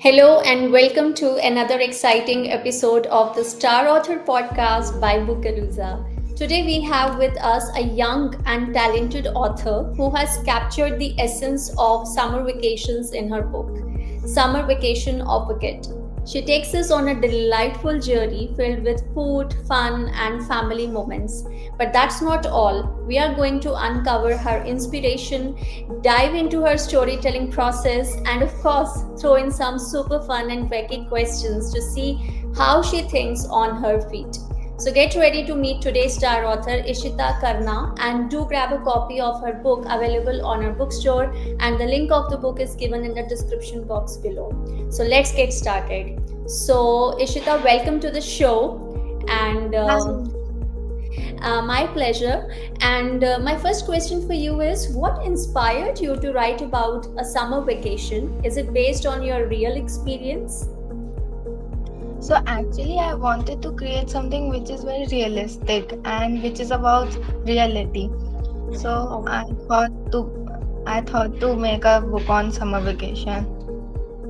Hello, and welcome to another exciting episode of the Star Author Podcast by Bookaruza. Today, we have with us a young and talented author who has captured the essence of summer vacations in her book, Summer Vacation of a Kid. She takes us on a delightful journey filled with food, fun, and family moments. But that's not all. We are going to uncover her inspiration, dive into her storytelling process, and of course, throw in some super fun and wacky questions to see how she thinks on her feet. So get ready to meet today's star author Ishita Karna and do grab a copy of her book available on her bookstore, and the link of the book is given in the description box below. So let's get started. So Ishita, welcome to the show, and Hi. my pleasure. And my first question for you is, what inspired you to write about a summer vacation? Is it based on your real experience? So actually, I wanted to create something which is very realistic and which is about reality. So Oh, I thought to make a book on summer vacation.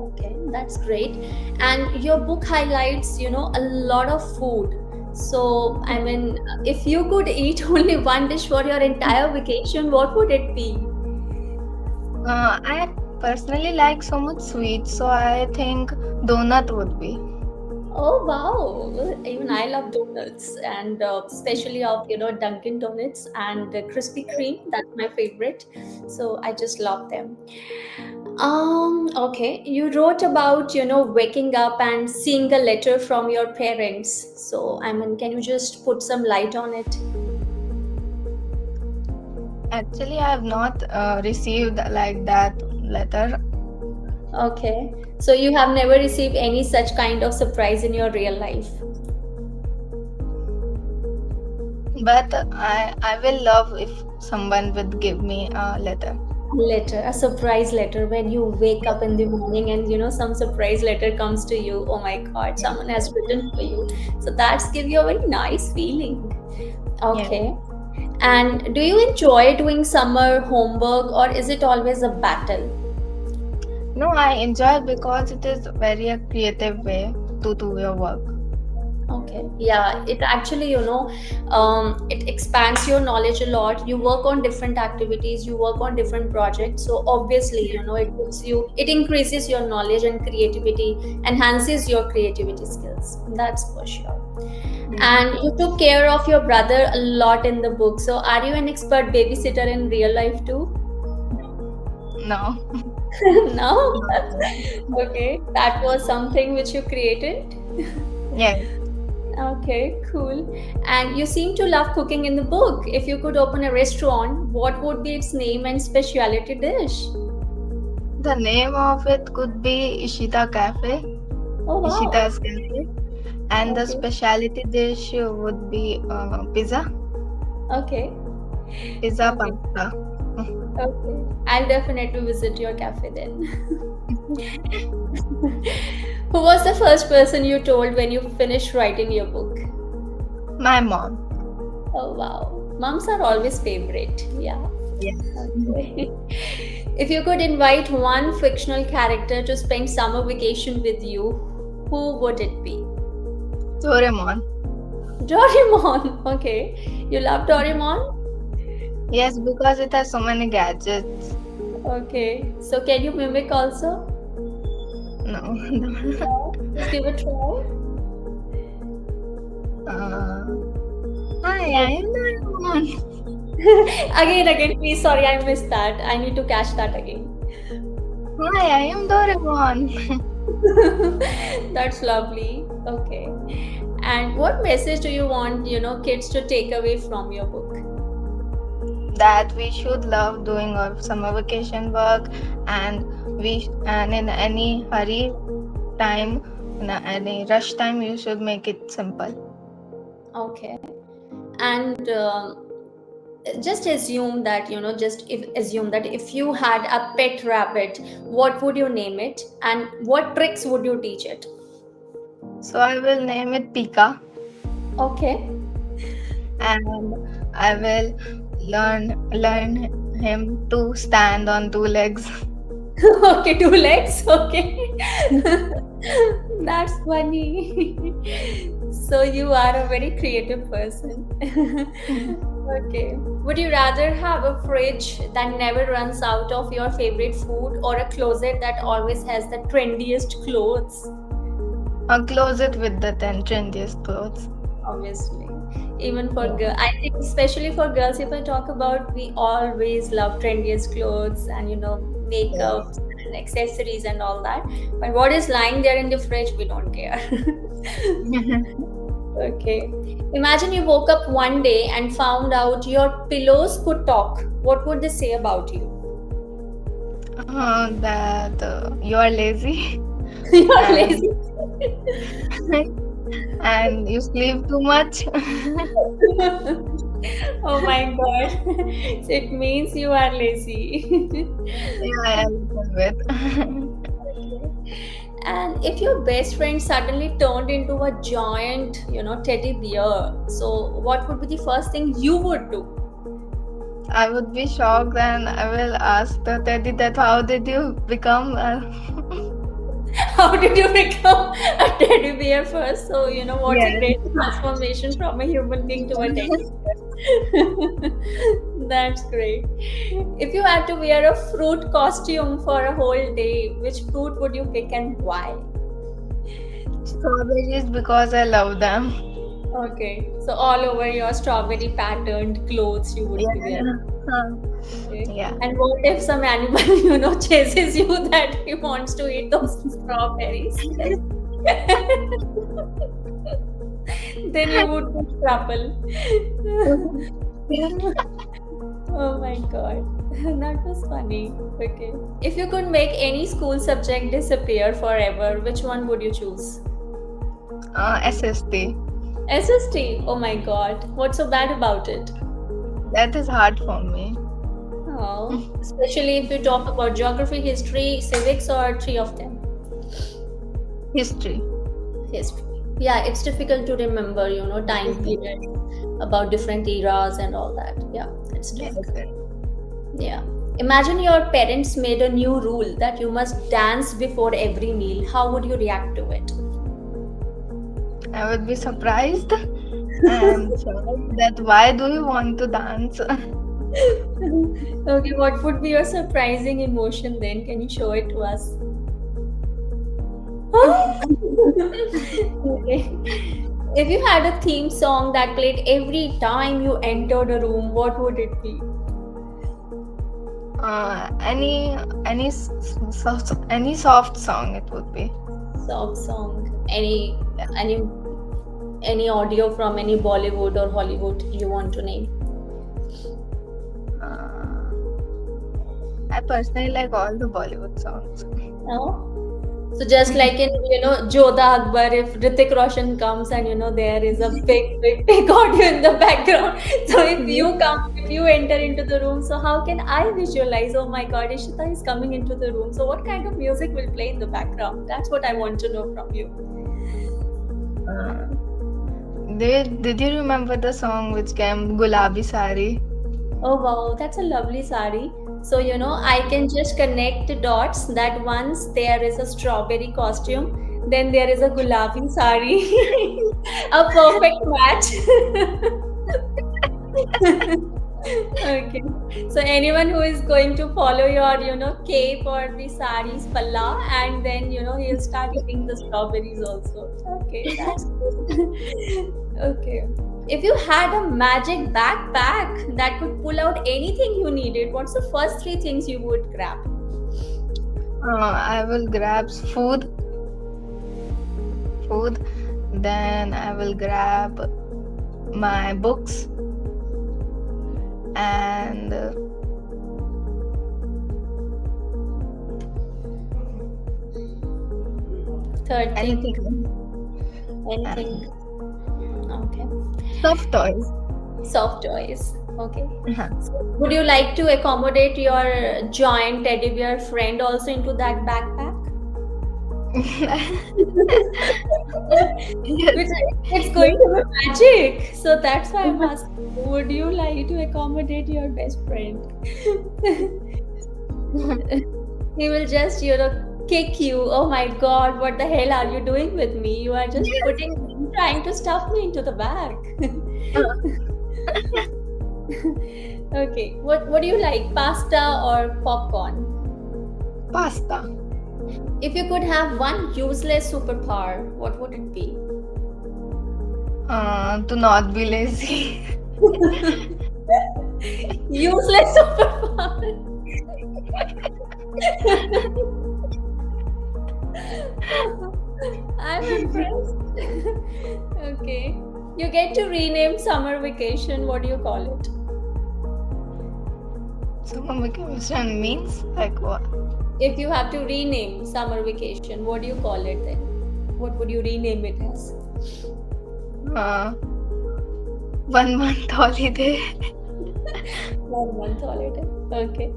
okay, that's great. And your book highlights, a lot of food. So, I mean, if you could eat only one dish for your entire vacation, what would it be? I personally like so much sweets, so I think donut would be. Oh wow! Even I love donuts, and especially of Dunkin' Donuts and Krispy Kreme. That's my favorite. So I just love them. Okay. You wrote about waking up and seeing a letter from your parents. So I mean, can you just put some light on it? Actually, I have not received like that letter, Okay. So you have never received any such kind of surprise in your real life. but I will love if someone would give me a letter. Letter, a surprise letter when you wake up in the morning and some surprise letter comes to you. Oh my God, Yeah. someone has written for you. So that's give you a very nice feeling. Yeah. Okay. And do you enjoy doing summer homework, or is it always a battle? No, I enjoy because it is very a creative way to do your work. Okay. Yeah, it actually, it expands your knowledge a lot. You work on different activities, you work on different projects. So obviously, it increases your knowledge and creativity, enhances your creativity skills. That's for sure. Yeah. And you took care of your brother a lot in the book. So are you an expert babysitter in real life too? No. No? No. Okay. That was something which you created? Yes. Okay, cool. And you seem to love cooking in the book. If you could open a restaurant, what would be its name and specialty dish? The name of it could be Ishita Cafe, Oh, wow. Ishita's Cafe, and the Okay, specialty dish would be okay, pizza okay, pasta. okay. I'll definitely visit your cafe then. Who was the first person you told when you finished writing your book? My mom. Oh, wow. Moms are always favorite. Yeah. Yes. Okay. If you could invite one fictional character to spend summer vacation with you, who would it be? Doraemon. Doraemon. Okay. You love Doraemon? Yes, because it has so many gadgets. Okay. So can you mimic also? No. No. Just give a try. uh, Hi, I am Doraemon. Again, please. Sorry, I missed that. I need to catch that again. Hi, I am Doraemon. That's lovely. Okay. And what message do you want, kids to take away from your book? That we should love doing our summer vacation work, and and in any hurry time, in any rush time, you should make it simple. Okay. And just assume that if you had a pet rabbit, what would you name it, and what tricks would you teach it? So I will name it Pika, Okay. and I will learn him to stand on two legs. Okay, two legs. Okay. That's funny. So you are a very creative person. Okay. Would you rather have a fridge that never runs out of your favorite food or a closet that always has the trendiest clothes? A closet with the 10 trendiest clothes. Obviously. Even for Yeah. girls, I think especially for girls, if I talk about, we always love trendiest clothes and Yeah. makeups and accessories and all that. But what is lying there in the fridge, we don't care. Okay. Imagine you woke up one day and found out your pillows could talk. What would they say about you? That you are lazy You are and lazy. and you sleep too much. Oh my god. So it means you are lazy. Yeah, a little bit. And if your best friend suddenly turned into a giant, teddy bear, so what would be the first thing you would do? I would be shocked and I will ask the teddy that how did you become How did you become a teddy bear first? So, what's a yes. great transformation from a human being to a teddy bear? That's great. If you had to wear a fruit costume for a whole day, which fruit would you pick and why? Strawberries because I love them. Okay, so all over your strawberry patterned clothes you would be wearing. Yeah. Huh. Okay. Yeah. And what if some animal, chases you that he wants to eat those strawberries? Then you would be trouble. Oh my god. That was funny. Okay. If you could make any school subject disappear forever, which one would you choose? SST. SST. Oh my god. What's so bad about it? That is hard for me. Oh, especially if you talk about geography, history, civics, or three of them. History. History. Yeah, it's difficult to remember, time periods about different eras and all that. Yeah, it's Yes. difficult. Yeah. Imagine your parents made a new rule that you must dance before every meal. How would you react to it? I would be surprised and shocked that why do you want to dance? Okay, what would be your surprising emotion then? Can you show it to us? Okay. If you had a theme song that played every time you entered a room, what would it be? Any soft song it would be. Soft song. Any Yeah. any any audio from any Bollywood or Hollywood you want to name? I personally like all the Bollywood songs. No? So just like in Jodha Akbar, if Hrithik Roshan comes and there is a big audio in the background. So if you enter into the room, so how can I visualize? Oh my God, Ishita is coming into the room. So what kind of music will play in the background? That's what I want to know from you. Did you remember the song which came Gulabi Sari? Oh wow, that's a lovely sari. So I can just connect the dots that once there is a strawberry costume, then there is a gulabi sari. A perfect match. Okay. So anyone who is going to follow your, cape or the sari's palla, and then he'll start eating the strawberries also. Okay, that's good. Okay. If you had a magic backpack that could pull out anything you needed, what's the first three things you would grab? I will grab food. Then I will grab my books and Third thing, anything. anything. Okay. Soft toys. Soft toys. Okay. Uh-huh. So would you like to accommodate your giant teddy bear friend also into that backpack? Yes. It's going to be magic. So that's why I'm asking, would you like to accommodate your best friend? He will just, kick you. Oh my God, what the hell are you doing with me? You are just Yes. trying to stuff me into the bag. Okay, what do you like, pasta or popcorn? Pasta. If you could have one useless superpower, what would it be? To not be lazy. Useless superpower. I'm impressed. Okay. You get to rename summer vacation. What do you call it? Summer vacation means like what? If you have to rename summer vacation, what do you call it then? What would you rename it as? 1 month holiday. 1 month holiday. Okay.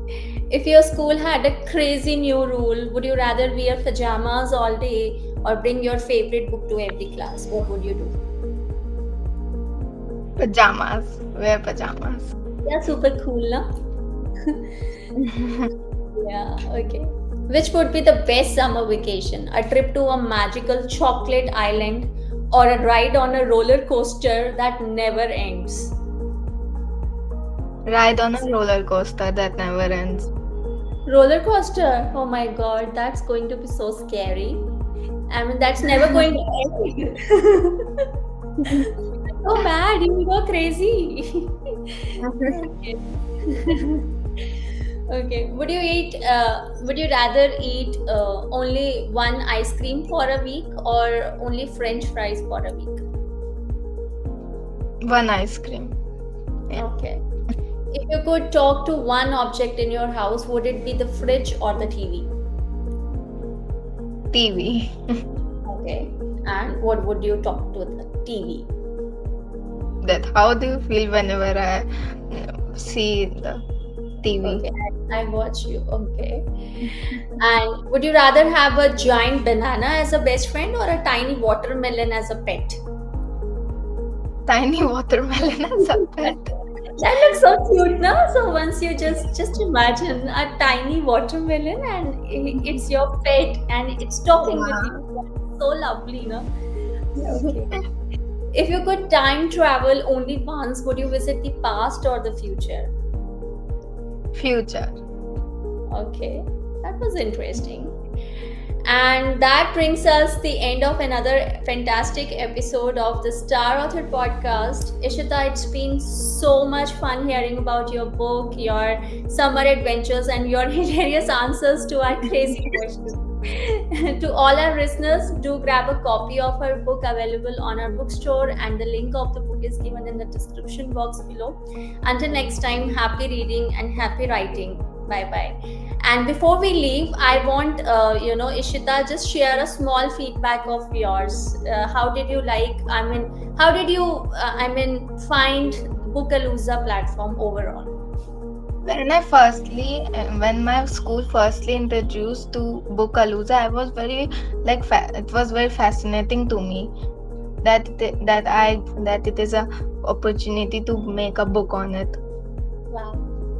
If your school had a crazy new rule, would you rather wear pajamas all day or bring your favorite book to every class? What would you do? Pajamas. Wear pajamas. Yeah, super cool, na? Yeah, okay. Which would be the best summer vacation? A trip to a magical chocolate island or a ride on a roller coaster that never ends? Ride on a roller coaster that never ends. Roller coaster? Oh my god, that's going to be so scary. I mean, that's never going to end. So mad, you will go crazy. Okay. Okay. Would you eat? Would you rather eat only one ice cream for a week or only French fries for a week? One ice cream. Yeah. Okay. If you could talk to one object in your house, would it be the fridge or the TV? TV. Okay. And what would you talk to the TV? That how do you feel whenever I see the TV? Okay, I watch you. Okay. And would you rather have a giant banana as a best friend or a tiny watermelon as a pet? Tiny watermelon as a pet. That looks so cute, no? So once you just imagine a tiny watermelon and it's your pet and it's talking with you. So lovely, no? Okay. If you could time travel only once, would you visit the past or the future? Future. Okay, that was interesting. And that brings us the end of another fantastic episode of the Star Author podcast. Ishita, it's been so much fun hearing about your book, your summer adventures, and your hilarious answers to our crazy questions. To all our listeners, do grab a copy of her book available on our bookstore, and the link of the book is given in the description box below. Until next time, happy reading and happy writing. Bye bye. And before we leave, I want Ishita, just share a small feedback of yours. How did you like? How did you find Bookalooza platform overall? When my school firstly introduced to Bookalooza, I was very it was very fascinating to me that it is a opportunity to make a book on it. Wow.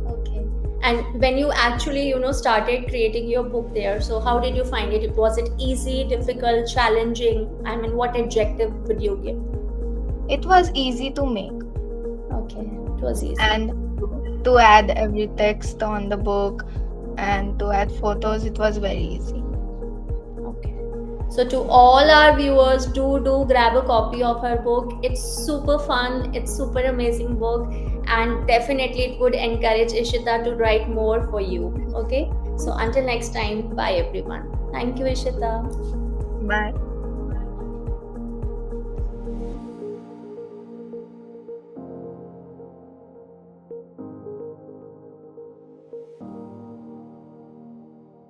Okay. And when you actually, started creating your book there, so how did you find it? Was it easy, difficult, challenging? What adjective would you give? It was easy to make, Okay, it was easy. and to add every text on the book and to add photos, it was very easy. Okay. So to all our viewers, do grab a copy of her book. It's super fun. It's super amazing book, and definitely it would encourage Ishita to write more for you. Okay. So until next time, bye everyone. Thank you, Ishita. Bye.